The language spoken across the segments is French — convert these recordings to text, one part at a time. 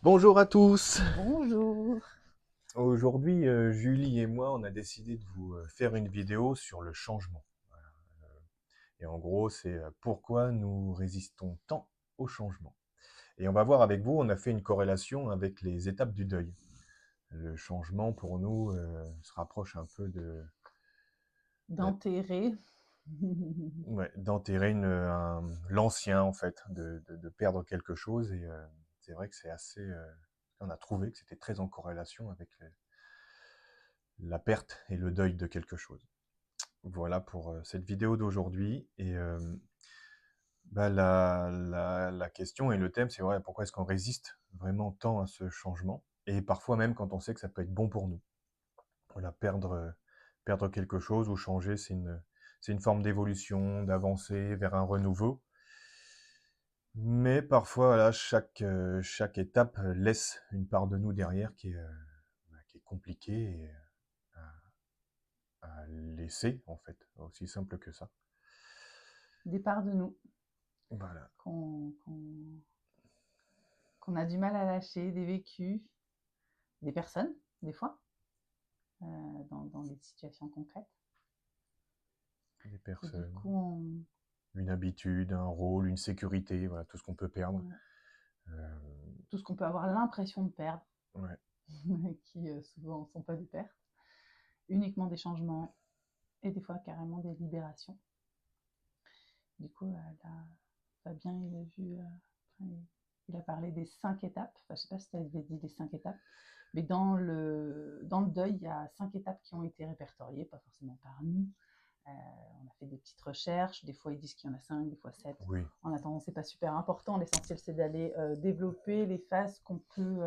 Bonjour à tous. Bonjour. Aujourd'hui, Julie et moi, on a décidé de vous faire une vidéo sur le changement. Voilà. Et en gros, c'est pourquoi nous résistons tant au changement. Et on va voir avec vous, on a fait une corrélation avec les étapes du deuil. Le changement, pour nous, se rapproche un peu de- D'enterrer. ouais, d'enterrer l'ancien, en fait, de perdre quelque chose. Et c'est vrai que c'est assez... on a trouvé que c'était très en corrélation avec la perte et le deuil de quelque chose. Voilà pour cette vidéo d'aujourd'hui. Et bah, la question et le thème, c'est vrai, pourquoi est-ce qu'on résiste vraiment tant à ce changement? Et parfois même quand on sait que ça peut être bon pour nous. Voilà, perdre quelque chose ou changer, c'est une forme d'évolution, d'avancer vers un renouveau. Mais parfois, voilà, chaque étape laisse une part de nous derrière qui est compliquée et, à laisser, en fait. Aussi simple que ça. Des parts de nous Voilà. qu'on a du mal à lâcher, des vécus, des personnes, des fois, dans des situations concrètes. Des Et du personnes, coup, une habitude, un rôle, une sécurité, voilà, tout ce qu'on peut perdre. ouais, Euh, tout ce qu'on peut avoir l'impression de perdre, ouais. qui souvent ne sont pas des pertes, uniquement des changements et des fois carrément des libérations. Du coup, là, Fabien, il a vu, il a parlé des 5 étapes. Enfin, je ne sais pas si tu avais dit les 5 étapes, mais dans le deuil, il y a 5 étapes qui ont été répertoriées, pas forcément par nous. On a fait des petites recherches. Des fois, ils disent qu'il y en a 5, des fois 7. Oui, En attendant, c'est pas super important. L'essentiel, c'est d'aller développer les phases qu'on peut,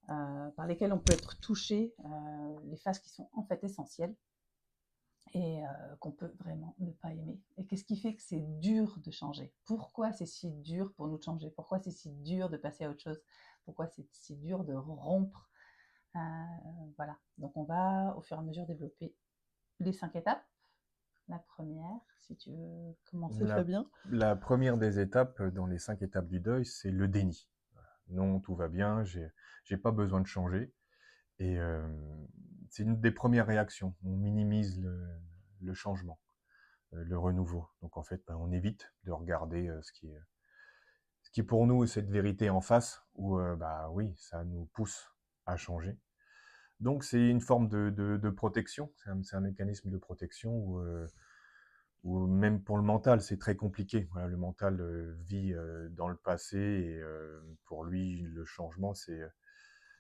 par lesquelles on peut être touché, les phases qui sont en fait essentielles et qu'on peut vraiment ne pas aimer. Et qu'est-ce qui fait que c'est dur de changer? Pourquoi c'est si dur pour nous de changer? Pourquoi c'est si dur de passer à autre chose? Pourquoi c'est si dur de rompre? euh, Voilà. Donc on va au fur et à mesure développer les 5 étapes. La première, si tu veux commencer, la, Fabien. la première des étapes dans les 5 étapes du deuil, c'est le déni. Non, tout va bien, j'ai pas besoin de changer. Et c'est une des premières réactions. On minimise le changement, le renouveau. Donc en fait, ben, on évite de regarder ce qui pour nous est cette vérité en face, où bah oui, ça nous pousse à changer. Donc c'est une forme de protection, c'est un mécanisme de protection où même pour le mental, c'est très compliqué. Voilà, le mental vit dans le passé et pour lui, le changement,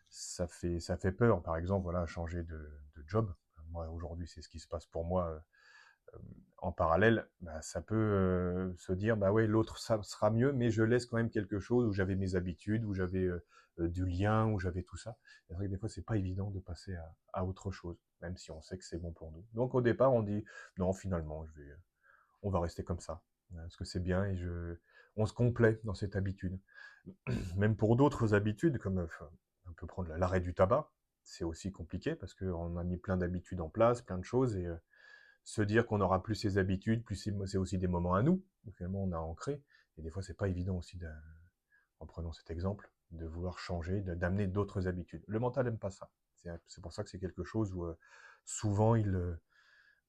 ça fait peur. Par exemple, voilà, changer de job. Moi, aujourd'hui, c'est ce qui se passe pour moi en parallèle. Bah, ça peut se dire, bah ouais, l'autre, ça sera mieux, mais je laisse quand même quelque chose où j'avais mes habitudes, où j'avais du lien, où j'avais tout ça. C'est vrai que des fois, c'est pas évident de passer à autre chose, même si on sait que c'est bon pour nous. Donc au départ, on dit, non, finalement, on va rester comme ça, parce que c'est bien et on se complaît dans cette habitude. Même pour d'autres habitudes, comme on peut prendre l'arrêt du tabac, c'est aussi compliqué parce qu'on a mis plein d'habitudes en place, plein de choses, et se dire qu'on n'aura plus ces habitudes, plus c'est aussi des moments à nous, où finalement on a ancré, et des fois c'est pas évident aussi, en prenant cet exemple, de vouloir changer, d'amener d'autres habitudes. Le mental n'aime pas ça. C'est pour ça que c'est quelque chose où souvent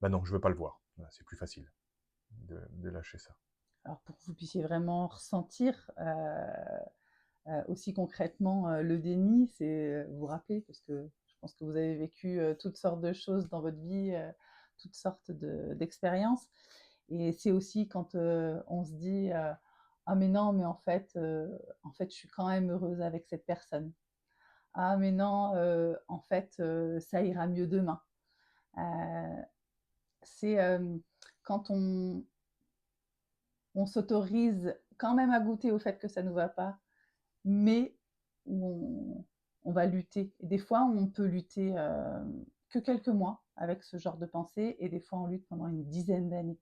bah non, je veux pas le voir. Voilà, c'est plus facile de lâcher ça. Alors pour que vous puissiez vraiment ressentir aussi concrètement le déni, c'est vous rappeler, parce que je pense que vous avez vécu toutes sortes de choses dans votre vie, toutes sortes d'expériences. Et c'est aussi quand on se dit ah mais non, mais en fait, je suis quand même heureuse avec cette personne. Ah mais non, en fait, ça ira mieux demain. Euh, c'est quand on s'autorise quand même à goûter au fait que ça ne nous va pas, mais où on va lutter. Et des fois, on peut lutter que quelques mois avec ce genre de pensée, et des fois, on lutte pendant une dizaine d'années.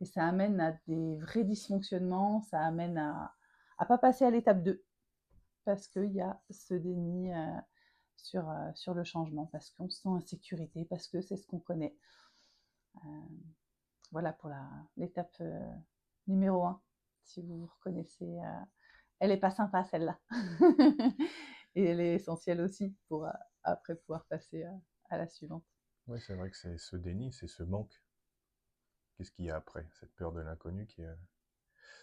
Et ça amène à des vrais dysfonctionnements, ça amène à pas passer à l'étape 2, parce qu'il y a ce déni sur le changement, parce qu'on se sent en sécurité, parce que c'est ce qu'on connaît. Voilà pour l'étape numéro 1, si vous vous reconnaissez elle est pas sympa celle-là. Et elle est essentielle aussi pour après pouvoir passer à la suivante. Oui, c'est vrai que c'est ce déni, c'est ce manque. Qu'est-ce qu'il y a après? Cette peur de l'inconnu qui est...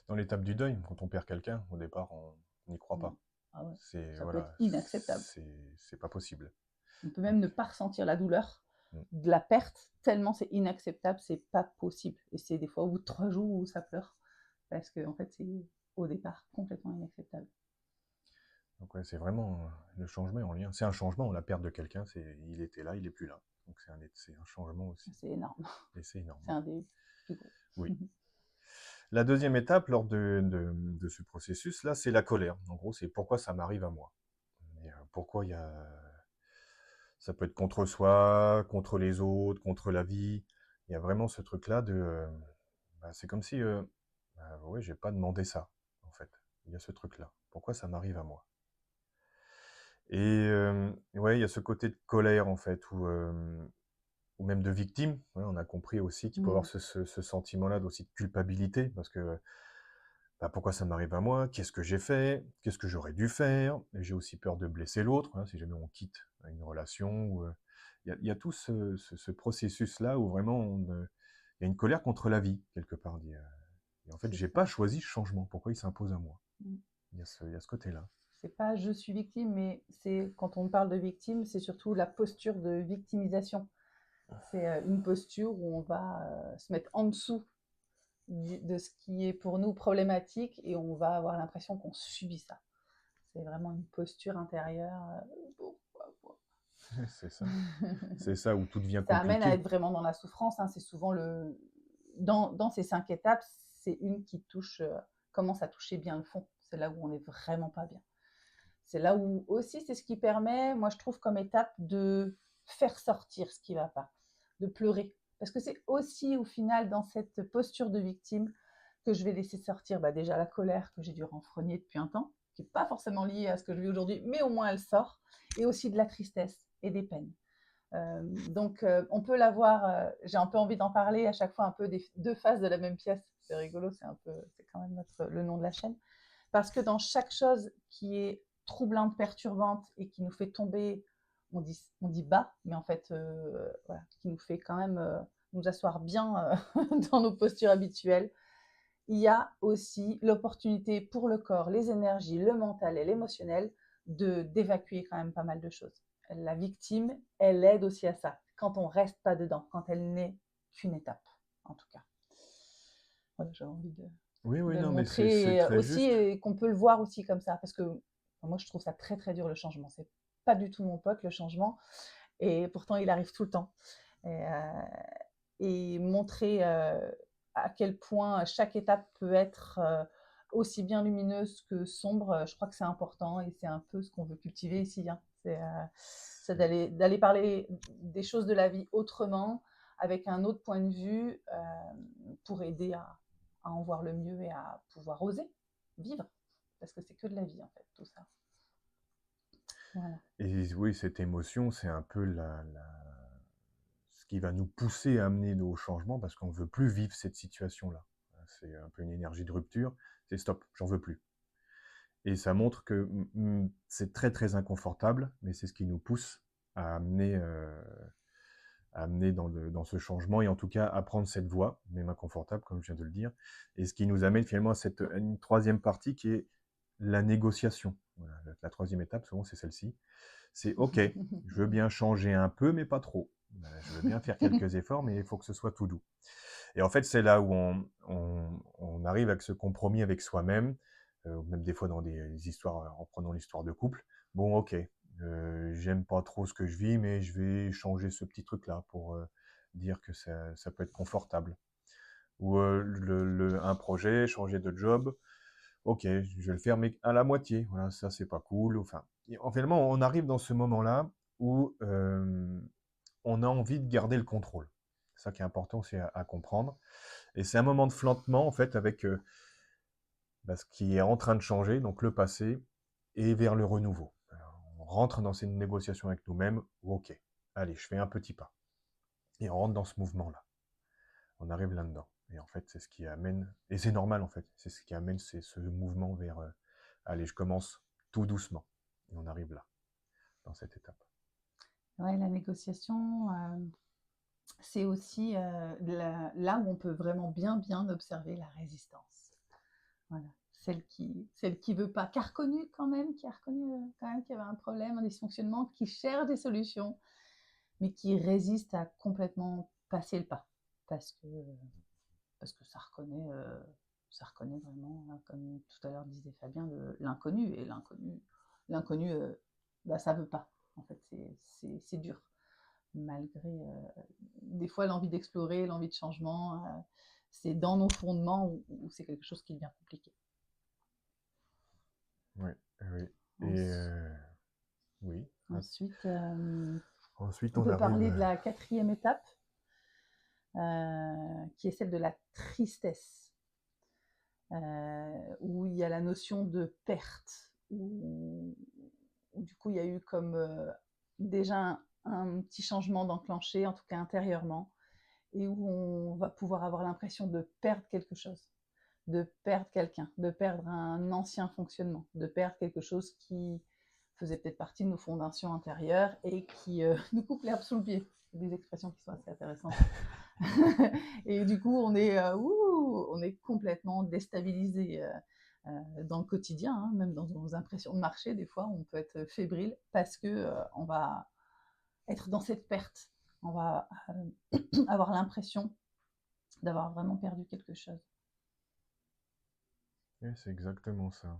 Dans l'étape du deuil, quand on perd quelqu'un, au départ, on n'y croit Mm. pas. Ah ouais, C'est ça peut être voilà, inacceptable. c'est pas possible. On peut Donc, même ne pas ressentir la douleur mm. de la perte, tellement c'est inacceptable, c'est pas possible. Et c'est des fois au bout de 3 jours où ça pleure, parce que en fait c'est au départ complètement inacceptable. Donc ouais, c'est vraiment le changement est en lien. C'est un changement, la perte de quelqu'un, c'est il était là, il est plus là. Donc c'est un changement aussi. C'est énorme. Et c'est énorme. C'est un des plus gros. Oui. La deuxième étape lors de ce processus-là, c'est la colère. En gros, c'est pourquoi ça m'arrive à moi. Et, pourquoi il y a... Ça peut être contre soi, contre les autres, contre la vie. Il y a vraiment ce truc-là de... bah, c'est comme si... bah, ouais, j'ai pas demandé ça, en fait. Il y a ce truc-là. Pourquoi ça m'arrive à moi? Et ouais, il y a ce côté de colère, en fait, ou même de victime. Ouais, on a compris aussi qu'il peut y avoir ce sentiment-là aussi de culpabilité, parce que bah, pourquoi ça m'arrive à moi? Qu'est-ce que j'ai fait? Qu'est-ce que j'aurais dû faire? Et j'ai aussi peur de blesser l'autre, hein, si jamais on quitte une relation. Il y a tout ce processus-là où vraiment il y a une colère contre la vie, quelque part. Et en fait, C'est j'ai ça. pas choisi ce changement. Pourquoi il s'impose à moi? Mm. Il y a ce côté-là. C'est pas je suis victime, mais c'est quand on parle de victime, c'est surtout la posture de victimisation. C'est une posture où on va se mettre en dessous de ce qui est pour nous problématique et on va avoir l'impression qu'on subit ça. C'est vraiment une posture intérieure. C'est ça. C'est ça où tout devient Ça amène à être compliqué. vraiment dans la souffrance. Hein. C'est souvent dans ces 5 étapes, c'est une qui touche, commence à toucher bien le fond. C'est là où on n'est vraiment pas bien. C'est là où aussi, c'est ce qui permet, moi je trouve comme étape, de faire sortir ce qui ne va pas, de pleurer. Parce que c'est aussi au final dans cette posture de victime que je vais laisser sortir déjà la colère que j'ai dû renfrogner depuis un temps, qui n'est pas forcément liée à ce que je vis aujourd'hui, mais au moins elle sort, et aussi de la tristesse et des peines. Donc on peut l'avoir, j'ai un peu envie d'en parler à chaque fois un peu des deux faces de la même pièce. C'est rigolo, c'est quand même le nom de la chaîne. Parce que dans chaque chose qui est troublante, perturbante et qui nous fait tomber, on dit bas, mais en fait, voilà, qui nous fait quand même nous asseoir bien dans nos postures habituelles, il y a aussi l'opportunité pour le corps, les énergies, le mental et l'émotionnel d'évacuer quand même pas mal de choses. La victime, elle aide aussi à ça, quand on reste pas dedans, quand elle n'est qu'une étape, en tout cas. Voilà, j'ai envie Oui, oui, de le non, mais c'est montrer très aussi juste. et qu'on peut le voir aussi comme ça, parce que moi je trouve ça très très dur le changement. C'est pas du tout mon pote le changement, et pourtant il arrive tout le temps. Et montrer à quel point chaque étape peut être aussi bien lumineuse que sombre, je crois que c'est important et c'est un peu ce qu'on veut cultiver ici. Hein. C'est d'aller parler des choses de la vie autrement, avec un autre point de vue, pour aider à en voir le mieux et à pouvoir oser vivre. Parce que c'est que de la vie, en fait, tout ça. Voilà. Et oui, cette émotion, c'est un peu ce qui va nous pousser à amener nos changements parce qu'on ne veut plus vivre cette situation-là. C'est un peu une énergie de rupture. C'est stop, j'en veux plus. Et ça montre que c'est très très inconfortable, mais c'est ce qui nous pousse à amener dans ce changement et en tout cas à prendre cette voie, même inconfortable comme je viens de le dire, et ce qui nous amène finalement à une troisième partie qui est la négociation. Voilà, la troisième étape, souvent c'est celle-ci. C'est OK, je veux bien changer un peu, mais pas trop. Je veux bien faire quelques efforts, mais il faut que ce soit tout doux. Et en fait, c'est là où on arrive avec ce compromis avec soi-même, même des fois dans des histoires, en prenant l'histoire de couple. Bon, OK, j'aime pas trop ce que je vis, mais je vais changer ce petit truc-là pour dire que ça peut être confortable. Ou un projet, changer de job. OK, je vais le faire, mais à la moitié. Voilà, ça, c'est pas cool. Enfin, finalement, on arrive dans ce moment-là où on a envie de garder le contrôle. C'est ça qui est important aussi à comprendre. Et c'est un moment de flottement, en fait, avec ce qui est en train de changer, donc le passé, et vers le renouveau. Alors, on rentre dans cette négociation avec nous-mêmes, ok, allez, je fais un petit pas. Et on rentre dans ce mouvement-là. On arrive là-dedans. Et en fait, c'est ce qui amène, et c'est normal en fait, c'est ce qui amène ce mouvement vers allez, je commence tout doucement. Et on arrive là, dans cette étape. Ouais, la négociation, c'est aussi là où on peut vraiment bien observer la résistance. Voilà. Celle qui veut pas, qui a reconnu quand même, quand même qu'il y avait un problème, un dysfonctionnement, qui cherche des solutions, mais qui résiste à complètement passer le pas. Parce que ça reconnaît vraiment, comme tout à l'heure disait Fabien, l'inconnu. Et l'inconnu, ça veut pas. En fait, c'est dur. Malgré des fois l'envie d'explorer, l'envie de changement, c'est dans nos fondements où c'est quelque chose qui devient compliqué. Oui, oui. Et Ensuite, oui. ensuite, Ensuite, on on peut arrive. parler de la quatrième étape, qui est celle de la tristesse, où il y a la notion de perte, où du coup il y a eu comme déjà un petit changement d'enclenché, en tout cas intérieurement, et où on va pouvoir avoir l'impression de perdre quelque chose, de perdre quelqu'un, de perdre un ancien fonctionnement, de perdre quelque chose qui faisait peut-être partie de nos fondations intérieures et qui nous coupe l'herbe sous le pied. C'est des expressions qui sont assez intéressantes. Et du coup, on est complètement déstabilisé dans le quotidien, hein, même dans nos impressions de marché, des fois, on peut être fébrile parce que on va être dans cette perte. On va avoir l'impression d'avoir vraiment perdu quelque chose. Oui, c'est exactement ça.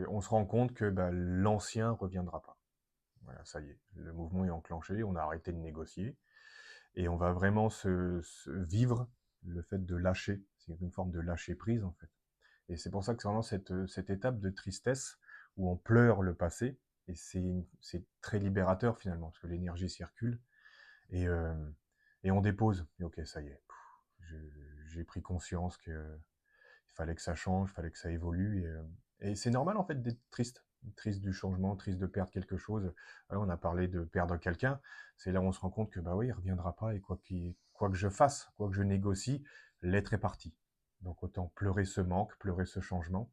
On se rend compte que l'ancien reviendra pas. Voilà, ça y est, le mouvement est enclenché, on a arrêté de négocier, et on va vraiment se vivre le fait de lâcher. C'est une forme de lâcher prise en fait. Et c'est pour ça que c'est vraiment cette étape de tristesse où on pleure le passé, et c'est très libérateur finalement, parce que l'énergie circule, et, euh, et on dépose. Et ok, ça y est, j'ai pris conscience que il fallait que ça change, il fallait que ça évolue. Et c'est normal en fait d'être triste. Triste du changement, triste de perdre quelque chose. Voilà, on a parlé de perdre quelqu'un. C'est là où on se rend compte que bah oui, il reviendra pas, et quoi que je fasse, quoi que je négocie, l'être est parti. Donc autant pleurer ce manque, pleurer ce changement,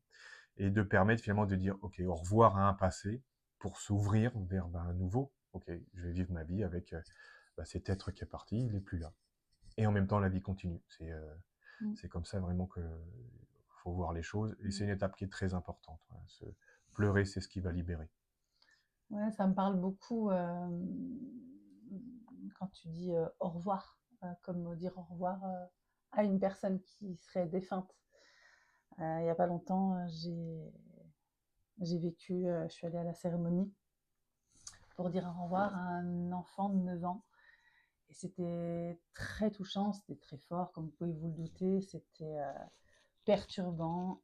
et de permettre finalement de dire ok, au revoir à un passé pour s'ouvrir vers un nouveau. Ok, je vais vivre ma vie avec cet être qui est parti, il n'est plus là. Et en même temps, la vie continue. C'est comme ça vraiment que faut voir les choses. Et c'est une étape qui est très importante. Voilà. Pleurer, c'est ce qui va libérer. Ouais, ça me parle beaucoup quand tu dis au revoir, comme dire au revoir à une personne qui serait défunte. Il n'y a pas longtemps, j'ai vécu, je suis allée à la cérémonie pour dire au revoir à un enfant de 9 ans. Et c'était très touchant, c'était très fort, comme vous pouvez vous le douter, c'était perturbant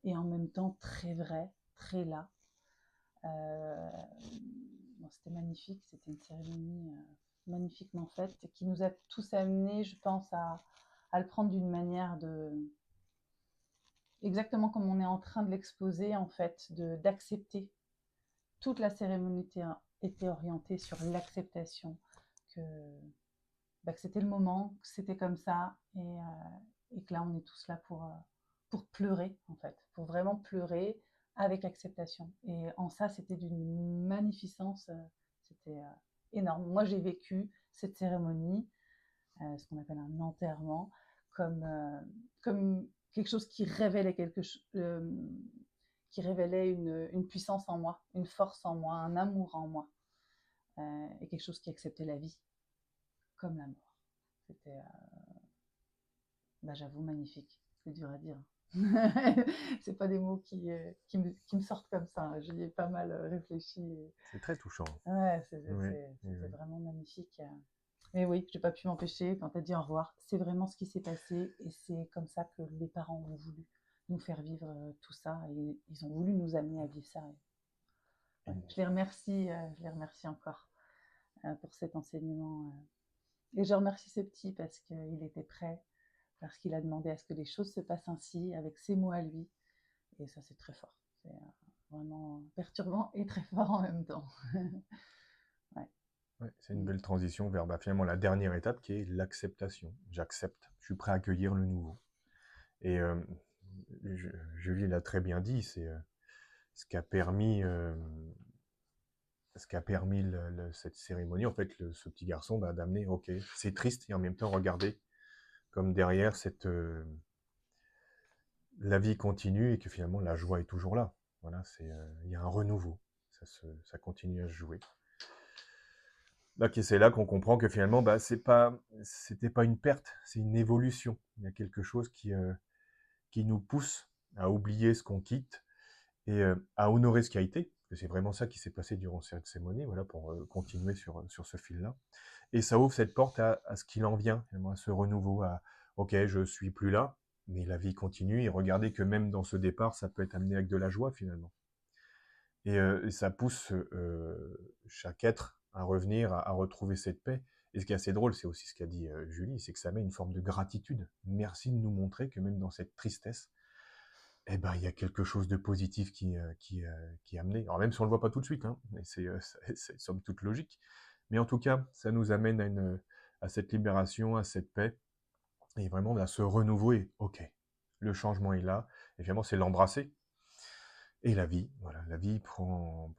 et en même temps très vrai, très là. Bon, c'était magnifique, c'était une cérémonie magnifiquement faite qui nous a tous amenés, je pense, à le prendre d'une manière exactement comme on est en train de l'exposer, en fait, d'accepter. Toute la cérémonie était orientée sur l'acceptation, que, que c'était le moment, que c'était comme ça, et que là, on est tous là pour pleurer, en fait, pour vraiment pleurer avec acceptation. Et en ça, c'était d'une magnificence, c'était énorme. Moi, j'ai vécu cette cérémonie, ce qu'on appelle un enterrement, comme quelque chose qui révélait qui révélait une puissance en moi, une force en moi, un amour en moi, et quelque chose qui acceptait la vie comme la mort. C'était, j'avoue, magnifique. C'est dur à dire. C'est pas des mots qui me sortent comme ça. J'y ai pas mal réfléchi. C'est très touchant. Ouais, Oui, c'était vraiment magnifique. Mais oui, j'ai pas pu m'empêcher quand tu as dit au revoir. C'est vraiment ce qui s'est passé et c'est comme ça que les parents ont voulu nous faire vivre tout ça et ils ont voulu nous amener à vivre ça. Ouais, je les remercie encore pour cet enseignement. Et je remercie ce petit parce qu'il était prêt, parce qu'il a demandé à ce que les choses se passent ainsi, avec ses mots à lui. Et ça, c'est très fort. C'est vraiment perturbant et très fort en même temps. Ouais. Ouais, c'est une belle transition vers finalement la dernière étape qui est l'acceptation. J'accepte, je suis prêt à accueillir le nouveau. Et Julie l'a très bien dit, ce qui a permis, cette cérémonie, en fait, ce petit garçon, bah, d'amener, ok, c'est triste, et en même temps, regardez, comme derrière, la vie continue, et que finalement, la joie est toujours là. Voilà, il y a un renouveau, ça continue à se jouer. Donc, et c'est là qu'on comprend que finalement, bah, c'était pas une perte, c'est une évolution. Il y a quelque chose qui nous pousse à oublier ce qu'on quitte, et à honorer ce qui a été. C'est vraiment ça qui s'est passé durant cette cérémonie, voilà, pour continuer sur ce fil-là. Et ça ouvre cette porte à ce qu'il en vient, finalement, à ce renouveau, à ok, je suis plus là, mais la vie continue, et regardez que même dans ce départ, ça peut être amené avec de la joie finalement. Et ça pousse chaque être à revenir, à retrouver cette paix. Et ce qui est assez drôle, c'est aussi ce qu'a dit Julie, c'est que ça met une forme de gratitude. Merci de nous montrer que même dans cette tristesse, eh ben, il y a quelque chose de positif qui est amené. Alors même si on ne le voit pas tout de suite, hein, mais c'est somme toute logique. Mais en tout cas, ça nous amène à cette libération, à cette paix, et vraiment à ce renouveau. Et ok, le changement est là. Et finalement, c'est l'embrasser. Et la vie, voilà, la vie prend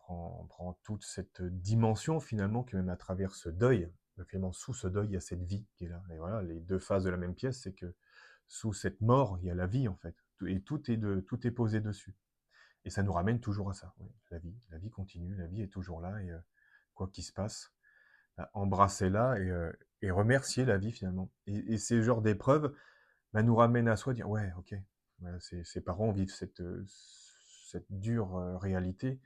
toute cette dimension finalement, que même à travers ce deuil, finalement sous ce deuil, il y a cette vie qui est là. Et voilà, les deux faces de la même pièce, c'est que sous cette mort, il y a la vie en fait. Et tout est posé dessus. Et ça nous ramène toujours à ça. Oui, la vie continue, la vie est toujours là, et quoi qu'il se passe, bah, embrassez-la, et remerciez la vie finalement. Et ces genres d'épreuves, bah, nous ramènent à soi, dire ouais, ok, voilà, ces parents vivent cette dure réalité,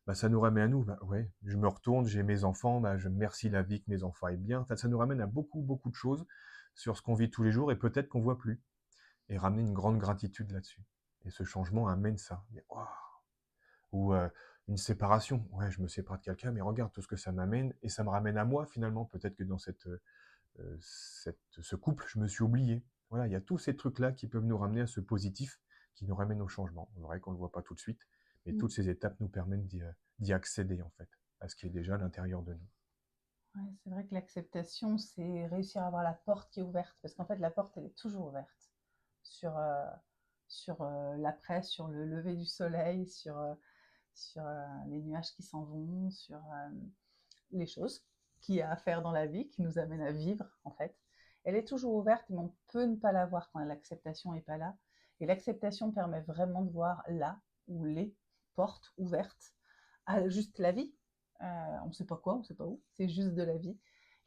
bah, ça nous ramène à nous, bah, ouais, je me retourne, j'ai mes enfants, bah, je remercie la vie que mes enfants aient bien. Enfin, ça nous ramène à beaucoup, beaucoup de choses sur ce qu'on vit tous les jours, et peut-être qu'on voit plus, et ramener une grande gratitude là-dessus. Et ce changement amène ça. Waouh. Ou une séparation. Ouais, je me sépare de quelqu'un, mais regarde tout ce que ça m'amène, et ça me ramène à moi finalement. Peut-être que dans ce couple, je me suis oublié. Voilà, il y a tous ces trucs-là qui peuvent nous ramener à ce positif, qui nous ramène au changement. C'est vrai qu'on ne le voit pas tout de suite, mais Mm. toutes ces étapes nous permettent d'y accéder, en fait, à ce qui est déjà à l'intérieur de nous. Ouais, c'est vrai que l'acceptation, c'est réussir à avoir la porte qui est ouverte, parce qu'en fait, la porte, elle est toujours ouverte sur, l'après, sur le lever du soleil, sur les nuages qui s'en vont, sur les choses qu'il y a à faire dans la vie, qui nous amènent à vivre, en fait. Elle est toujours ouverte, mais on peut ne pas la voir quand l'acceptation n'est pas là. Et l'acceptation permet vraiment de voir là, ou les portes ouvertes à juste la vie. On ne sait pas quoi, on ne sait pas où, c'est juste de la vie.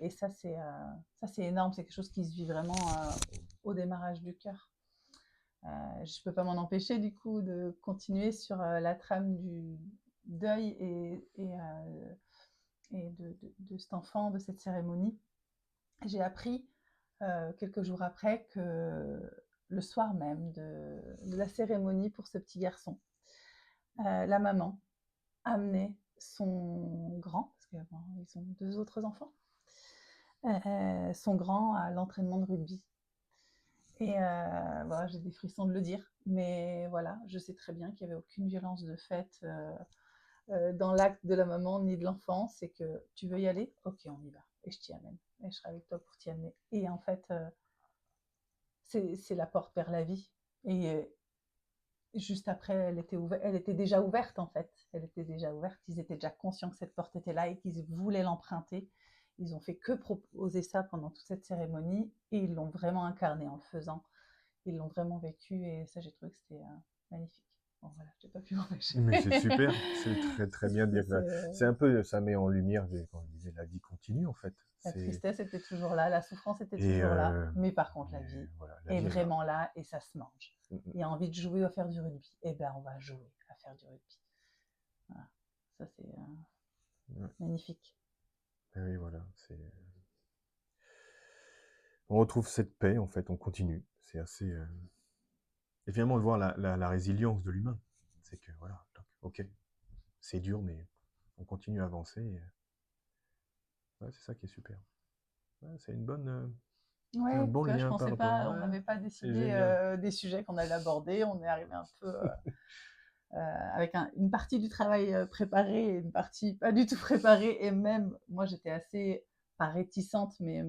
Et ça c'est énorme, c'est quelque chose qui se vit vraiment au démarrage du cœur. Je ne peux pas m'en empêcher du coup de continuer sur la trame du deuil et de cet enfant, de cette cérémonie. J'ai appris quelques jours après que le soir même de la cérémonie pour ce petit garçon, la maman amenait son grand, parce qu'ils bon, ont deux autres enfants, son grand à l'entraînement de rugby. Et voilà, j'ai des frissons de le dire, mais voilà, je sais très bien qu'il n'y avait aucune violence de fait dans l'acte de la maman ni de l'enfant. C'est que tu veux y aller, ok, on y va, et je t'y amène, et je serai avec toi pour t'y amener. Et en fait, c'est la porte vers la vie. Et juste après, elle était déjà ouverte en fait. Elle était déjà ouverte. Ils étaient déjà conscients que cette porte était là et qu'ils voulaient l'emprunter. Ils ont fait que proposer ça pendant toute cette cérémonie, et ils l'ont vraiment incarné en le faisant. Ils l'ont vraiment vécu, et ça, j'ai trouvé que c'était magnifique. Bon, voilà, je n'ai pas pu m'empêcher. Mais c'est super, c'est très très bien de dire que c'est un peu, ça met en lumière, quand je disais, la vie continue en fait. La tristesse était toujours là, la souffrance était Et, toujours là, mais par contre, la vie voilà, la est vie est là. vraiment là, et ça se mange. Mm, mm. Il y a envie de jouer à faire du rugby, et ben on va jouer à faire du rugby. Voilà. Ça, c'est Ouais. magnifique. Et oui, voilà, on retrouve cette paix en fait, on continue. C'est assez. Et finalement, de voir la résilience de l'humain. C'est que voilà, ok, c'est dur, mais on continue à avancer. Ouais, c'est ça qui est super. Ouais, c'est un Ouais, bon tu vois, je lien par pensais rapport. pas, on Ouais, n'avait pas c'est décidé génial. des sujets qu'on allait aborder. On est arrivé un peu avec une partie du travail préparée et une partie pas du tout préparée. Et même, moi, j'étais assez, pas réticente, mais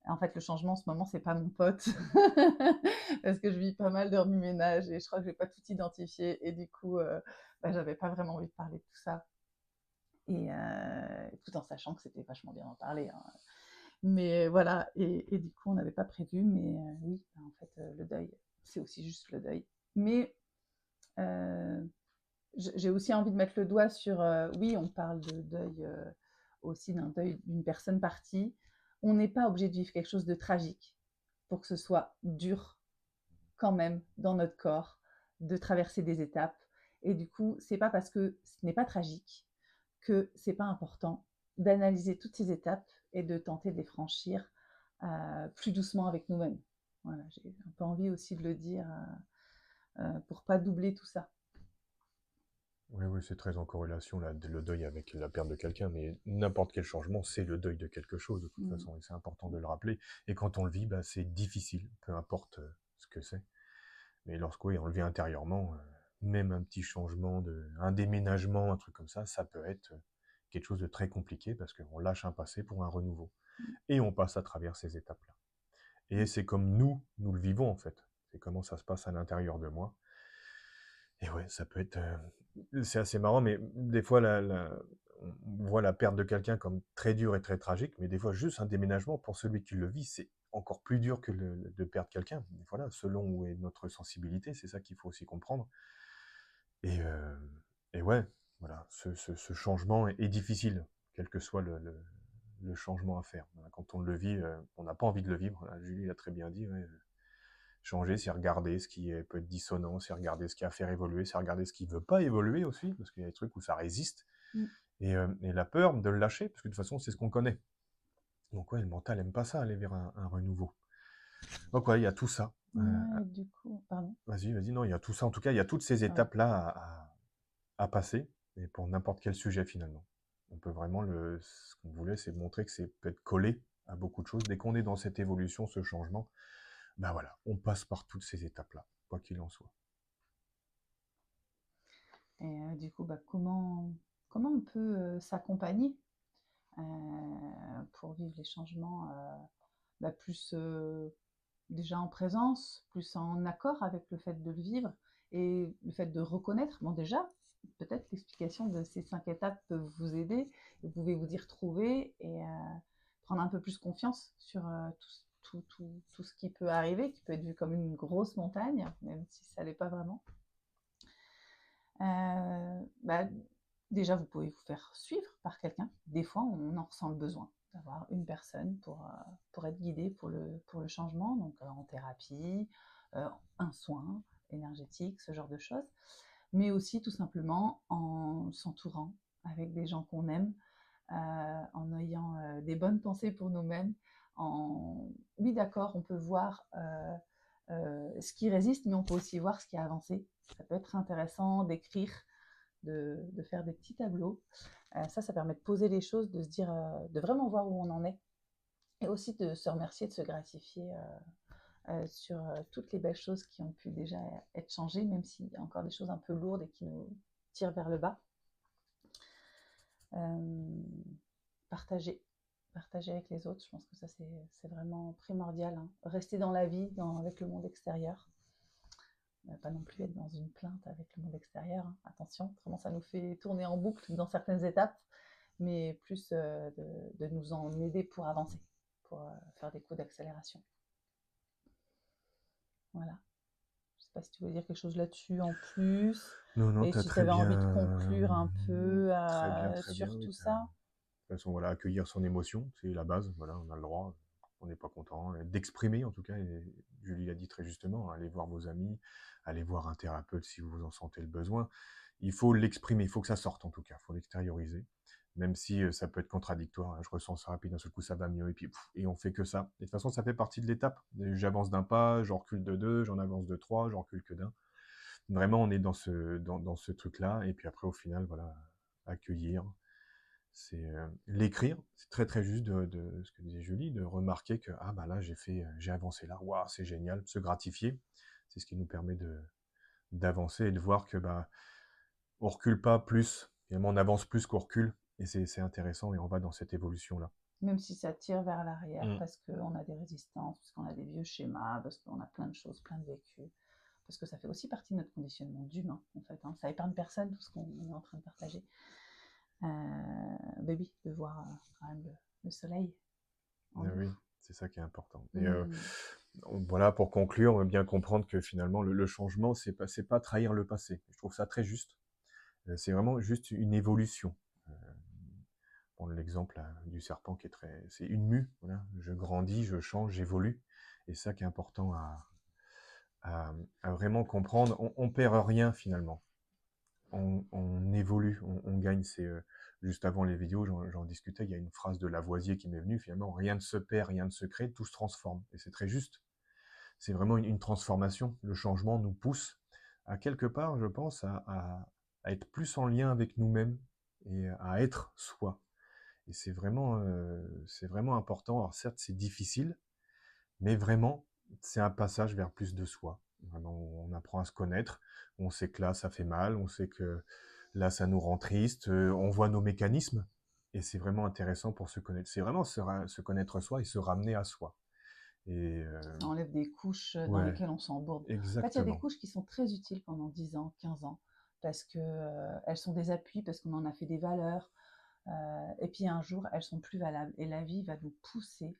En fait, le changement en ce moment, c'est pas mon pote parce que je vis pas mal de remue-ménage et je crois que j'ai pas tout identifié et du coup, bah, j'avais pas vraiment envie de parler de tout ça et tout en sachant que c'était vachement bien d'en parler, hein. Mais voilà et du coup, on n'avait pas prévu mais oui, bah, en fait, le deuil, c'est aussi juste le deuil. Mais heu, j'ai aussi envie de mettre le doigt sur, oui, on parle de deuil, aussi d'un deuil d'une personne partie. On n'est pas obligé de vivre quelque chose de tragique pour que ce soit dur quand même dans notre corps de traverser des étapes. Et du coup, c'est pas parce que ce n'est pas tragique que c'est pas important d'analyser toutes ces étapes et de tenter de les franchir plus doucement avec nous-mêmes. Voilà, j'ai un peu envie aussi de le dire pour pas doubler tout ça. Oui, oui, c'est très en corrélation, là, le deuil avec la perte de quelqu'un, mais n'importe quel changement, c'est le deuil de quelque chose, de toute Mmh. façon, et c'est important de le rappeler. Et quand on le vit, bah, c'est difficile, peu importe ce que c'est. Mais lorsque, oui, on le vit intérieurement, même un petit changement, un déménagement, un truc comme ça peut être quelque chose de très compliqué parce qu'on lâche un passé pour un renouveau. Et on passe à travers ces étapes-là. Et c'est comme nous le vivons, en fait. C'est comment ça se passe à l'intérieur de moi. Et ouais, ça peut être, c'est assez marrant, mais des fois, on voit la perte de quelqu'un comme très dure et très tragique, mais des fois, juste un déménagement, pour celui qui le vit, c'est encore plus dur que de perdre quelqu'un. Voilà, selon où est notre sensibilité, c'est ça qu'il faut aussi comprendre. Et, et ouais, voilà, ce changement est difficile, quel que soit le changement à faire. Voilà, quand on le vit, on n'a pas envie de le vivre. Voilà, Julie l'a très bien dit. Ouais, changer, c'est regarder ce qui peut être dissonant, c'est regarder ce qui a à faire évoluer, c'est regarder ce qui ne veut pas évoluer aussi, parce qu'il y a des trucs où ça résiste. Mm. Et la peur de le lâcher, parce que de toute façon, c'est ce qu'on connaît. Donc ouais, le mental aime pas ça, aller vers un renouveau. Donc ouais, il y a tout ça. Ouais, du coup, pardon. Vas-y, non, il y a tout ça. En tout cas, il y a toutes ces Pardon. étapes-là à passer, et pour n'importe quel sujet finalement. On peut vraiment ce qu'on voulait, c'est montrer que c'est peut-être collé à beaucoup de choses. Dès qu'on est dans cette évolution, ce changement, ben voilà, on passe par toutes ces étapes-là, quoi qu'il en soit. Et du coup, bah, comment on peut s'accompagner euh, pour vivre les changements bah, plus déjà en présence, plus en accord avec le fait de le vivre et le fait de reconnaître, bon déjà, peut-être l'explication de ces 5 étapes peut vous aider, vous pouvez vous y retrouver et prendre un peu plus confiance sur tout ce qui peut arriver, qui peut être vu comme une grosse montagne, même si ça l'est pas vraiment. Bah, déjà, vous pouvez vous faire suivre par quelqu'un. Des fois, on en ressent le besoin d'avoir une personne pour être guidé pour le changement, donc en thérapie, un soin énergétique, ce genre de choses. Mais aussi tout simplement en s'entourant avec des gens qu'on aime, en ayant des bonnes pensées pour nous-mêmes. Oui, d'accord, on peut voir ce qui résiste, mais on peut aussi voir ce qui a avancé. Ça peut être intéressant d'écrire, de faire des petits tableaux. Ça permet de poser les choses, de se dire, de vraiment voir où on en est, et aussi de se remercier, de se gratifier sur toutes les belles choses qui ont pu déjà être changées, même s'il y a encore des choses un peu lourdes et qui nous tirent vers le bas. Euh, partager, partager avec les autres, je pense que ça c'est vraiment primordial, hein. Rester dans la vie, avec le monde extérieur. Pas non plus être dans une plainte avec le monde extérieur, hein. Attention, autrement ça nous fait tourner en boucle dans certaines étapes, mais plus de nous en aider pour avancer, pour faire des coups d'accélération. Voilà. Je ne sais pas si tu veux dire quelque chose là-dessus en plus, Non, non, et t'as si tu avais envie de conclure un peu très bien, sur oui. tout ça. De toute façon, voilà, accueillir son émotion, c'est la base, voilà, on a le droit, on n'est pas content, d'exprimer en tout cas, et Julie l'a dit très justement, allez voir vos amis, allez voir un thérapeute si vous en sentez le besoin. Il faut l'exprimer, il faut que ça sorte en tout cas, il faut l'extérioriser, même si ça peut être contradictoire, hein, je ressens ça, puis d'un seul coup ça va mieux, et puis et on fait que ça. Et de toute façon, ça fait partie de l'étape. J'avance d'un pas, j'en recule de deux, j'en avance de trois, j'en recule que d'un. Vraiment, on est dans ce truc-là, et puis après, au final, voilà, accueillir, c'est l'écrire, c'est très très juste de ce que disait Julie, de remarquer que ah bah là j'ai avancé là, waouh c'est génial, se gratifier, c'est ce qui nous permet de d'avancer et de voir que bah on recule pas plus, finalement on avance plus qu'on recule, et c'est intéressant et on va dans cette évolution là. Même si ça tire vers l'arrière Mmh. parce qu'on a des résistances, parce qu'on a des vieux schémas, parce qu'on a plein de choses, plein de vécus, parce que ça fait aussi partie de notre conditionnement d'humain, en fait. Hein. Ça épargne personne, tout ce qu'on est en train de partager. Baby, de voir quand même le soleil en nous. Oui, c'est ça qui est important. Et Mm. voilà, pour conclure, on va bien comprendre que finalement, le changement, c'est pas trahir le passé. Je trouve ça très juste. C'est vraiment juste une évolution. Euh, Prendre l'exemple du serpent qui est c'est une mue. Voilà. Je grandis, je change, j'évolue. Et ça qui est important à vraiment comprendre. On perd rien finalement. On évolue, on gagne. C'est juste avant les vidéos, j'en discutais. Il y a une phrase de Lavoisier qui m'est venue. Finalement, rien ne se perd, rien ne se crée, tout se transforme. Et c'est très juste. C'est vraiment une transformation. Le changement nous pousse à quelque part, je pense, à être plus en lien avec nous-mêmes et à être soi. Et c'est vraiment important. Alors certes, c'est difficile, mais vraiment, c'est un passage vers plus de soi. Vraiment, on apprend à se connaître. On sait que là, ça fait mal. On sait que là, ça nous rend triste. On voit nos mécanismes. Et c'est vraiment intéressant pour se connaître. C'est vraiment se connaître soi et se ramener à soi. Et Ça enlève des couches dans ouais, lesquelles on s'embourbe. En fait, il y a des exactement. couches qui sont très utiles pendant 10 ans, 15 ans, parce que elles sont des appuis, parce qu'on en a fait des valeurs. Et puis un jour, elles sont plus valables. Et la vie va nous pousser.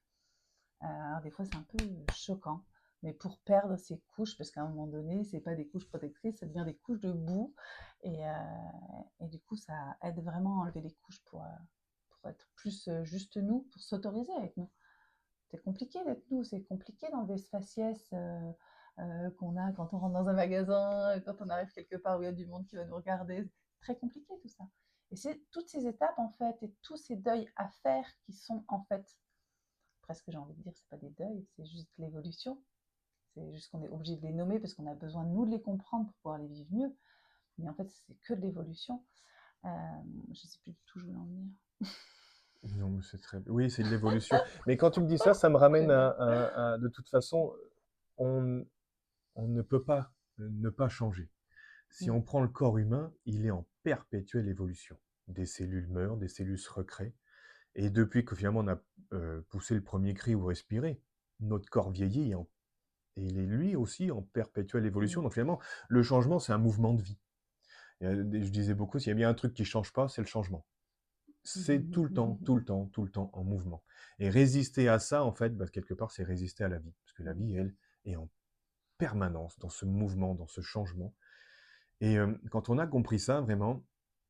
Alors des fois, c'est un peu choquant, mais pour perdre ces couches, parce qu'à un moment donné, c'est pas des couches protectrices, ça devient des couches de boue. Et du coup, ça aide vraiment à enlever les couches pour être plus juste nous, pour s'autoriser à être nous. C'est compliqué d'être nous, c'est compliqué d'enlever ce faciès qu'on a quand on rentre dans un magasin, quand on arrive quelque part où il y a du monde qui va nous regarder. C'est très compliqué tout ça. Et c'est toutes ces étapes en fait et tous ces deuils à faire qui sont en fait, presque j'ai envie de dire, c'est pas des deuils, c'est juste l'évolution. C'est juste qu'on est obligé de les nommer parce qu'on a besoin nous de les comprendre pour pouvoir les vivre mieux. Mais en fait, c'est que de l'évolution. Euh, je sais plus du tout où je voulais en venir. Non, mais c'est très... Oui, c'est de l'évolution. Mais quand tu me dis ça, ça me ramène de toute façon, on, on ne peut pas ne pas changer. Si Mm. on prend le corps humain, il est en perpétuelle évolution. Des cellules meurent, des cellules se recréent. Et depuis que finalement on a poussé le premier cri ou respiré, notre corps vieillit et il est lui aussi en perpétuelle évolution. Mm. Donc finalement, le changement, c'est un mouvement de vie. Et, je disais beaucoup, s'il y a bien un truc qui ne change pas, c'est le changement. C'est tout le temps, tout le temps, tout le temps en mouvement. Et résister à ça, en fait, bah, quelque part, c'est résister à la vie. Parce que la vie, elle, est en permanence dans ce mouvement, dans ce changement. Et quand on a compris ça, vraiment,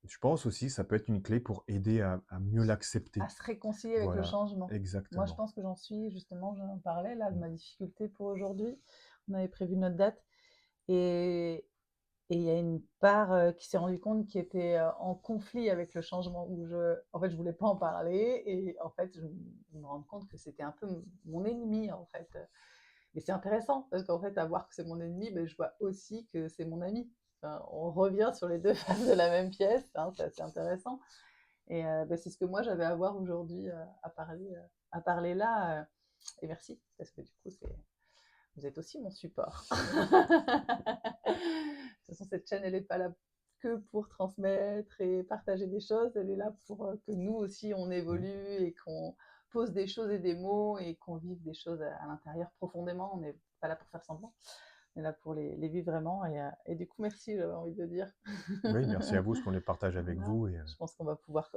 je pense aussi que ça peut être une clé pour aider à mieux l'accepter. À se réconcilier avec le Voilà, changement. Moi, je exactement. pense que j'en suis, justement, j'en parlais là de Mm. ma difficulté pour aujourd'hui. On avait prévu notre date et il y a une part qui s'est rendu compte qui était en conflit avec le changement où en fait, je voulais pas en parler et en fait, je me rends compte que c'était un peu mon ennemi en fait. Et c'est intéressant parce qu'en fait, à voir que c'est mon ennemi, ben, je vois aussi que c'est mon ami. Enfin, on revient sur les deux faces de la même pièce, hein, c'est assez intéressant. Et bah, c'est ce que moi j'avais à voir aujourd'hui à parler là. Et merci, parce que du coup, vous êtes aussi mon support. De toute façon, cette chaîne, elle n'est pas là que pour transmettre et partager des choses, elle est là pour que nous aussi, on Mm. évolue et qu'on pose des choses et des mots et qu'on vive des choses à l'intérieur profondément. On n'est pas là pour faire semblant, on est là pour les vivre vraiment. Et du coup, merci, j'avais envie de dire. Oui, merci à vous, ce qu'on les partage avec Voilà. vous. Et, Je pense qu'on va pouvoir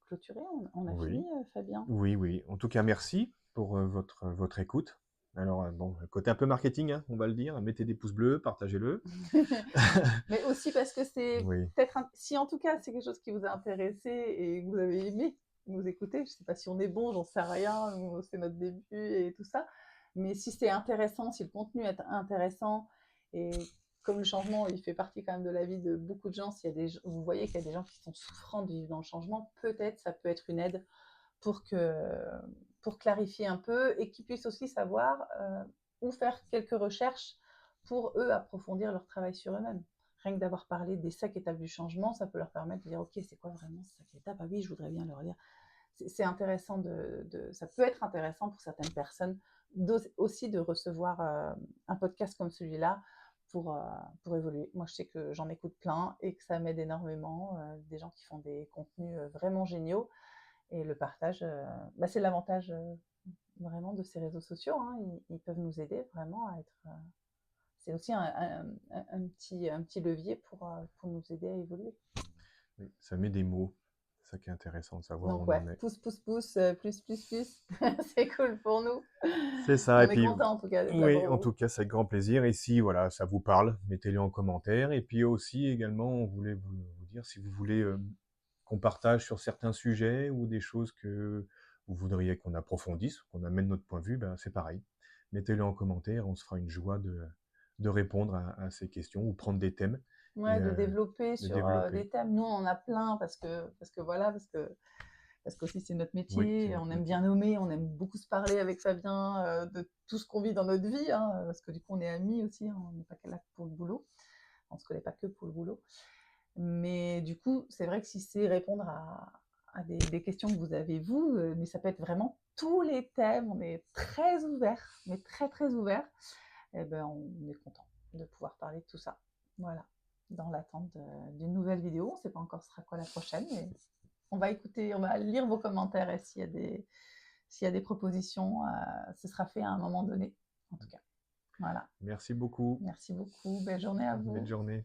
clôturer. On a oui, fini, Fabien. oui, oui. En tout cas, merci pour votre écoute. Alors, bon, côté un peu marketing, hein, on va le dire. Mettez des pouces bleus, partagez-le. Mais aussi parce que c'est Oui. peut-être, si en tout cas c'est quelque chose qui vous a intéressé et que vous avez aimé nous écouter, je ne sais pas si on est bon, j'en sais rien, c'est notre début et tout ça, mais si c'est intéressant, si le contenu est intéressant et comme le changement, il fait partie quand même de la vie de beaucoup de gens, s'il y a vous voyez qu'il y a des gens qui sont souffrants de vivre dans le changement, peut-être ça peut être une aide pour, pour clarifier un peu et qu'ils puissent aussi savoir où faire quelques recherches pour eux approfondir leur travail sur eux-mêmes. Rien que d'avoir parlé des 5 étapes du changement, ça peut leur permettre de dire ok, c'est quoi vraiment ces 5 étapes? Ah oui, je voudrais bien le relire. C'est intéressant ça peut être intéressant pour certaines personnes aussi de recevoir un podcast comme celui-là pour évoluer. Moi, je sais que j'en écoute plein et que ça m'aide énormément. Des gens qui font des contenus vraiment géniaux Et le partage, c'est l'avantage vraiment de ces réseaux sociaux, hein. Ils peuvent nous aider vraiment à être. C'est aussi un petit levier pour nous aider à évoluer. Oui, ça met des mots. C'est ça qui est intéressant de savoir où Donc on ouais, en est. pouce, pouce, pouce, plus, plus, plus, c'est cool pour nous. C'est ça. Et On est puis, content en tout cas d'être là oui, pour en vous. tout cas, c'est avec grand plaisir. Et si voilà, ça vous parle, mettez-le en commentaire. Et puis aussi, également, on voulait vous dire si vous voulez qu'on partage sur certains sujets ou des choses que vous voudriez qu'on approfondisse, qu'on amène notre point de vue, ben, c'est pareil. Mettez-le en commentaire, on se fera une joie de répondre à ces questions ou prendre des thèmes et Ouais, de développer de sur développer. des thèmes. Nous, on en a plein parce que voilà, parce qu'aussi c'est notre Oui, c'est métier, notre on aime métier. bien nommer, on aime beaucoup se parler avec Fabien de tout ce qu'on vit dans notre vie, hein, parce que du coup on est amis aussi, hein, on n'est pas que là pour le boulot, on se connaît pas que pour le boulot. Mais du coup, c'est vrai que si c'est répondre à des questions que vous avez vous, mais ça peut être vraiment tous les thèmes, on est très ouvert, mais très très ouvert, et ben on est content de pouvoir parler de tout ça. Voilà, dans l'attente d'une nouvelle vidéo, on ne sait pas encore ce sera quoi la prochaine, mais on va écouter, on va lire vos commentaires et s'il y a des propositions, ce sera fait à un moment donné, en tout cas. Voilà. Merci beaucoup. Merci beaucoup. Belle journée à Belle vous. journée.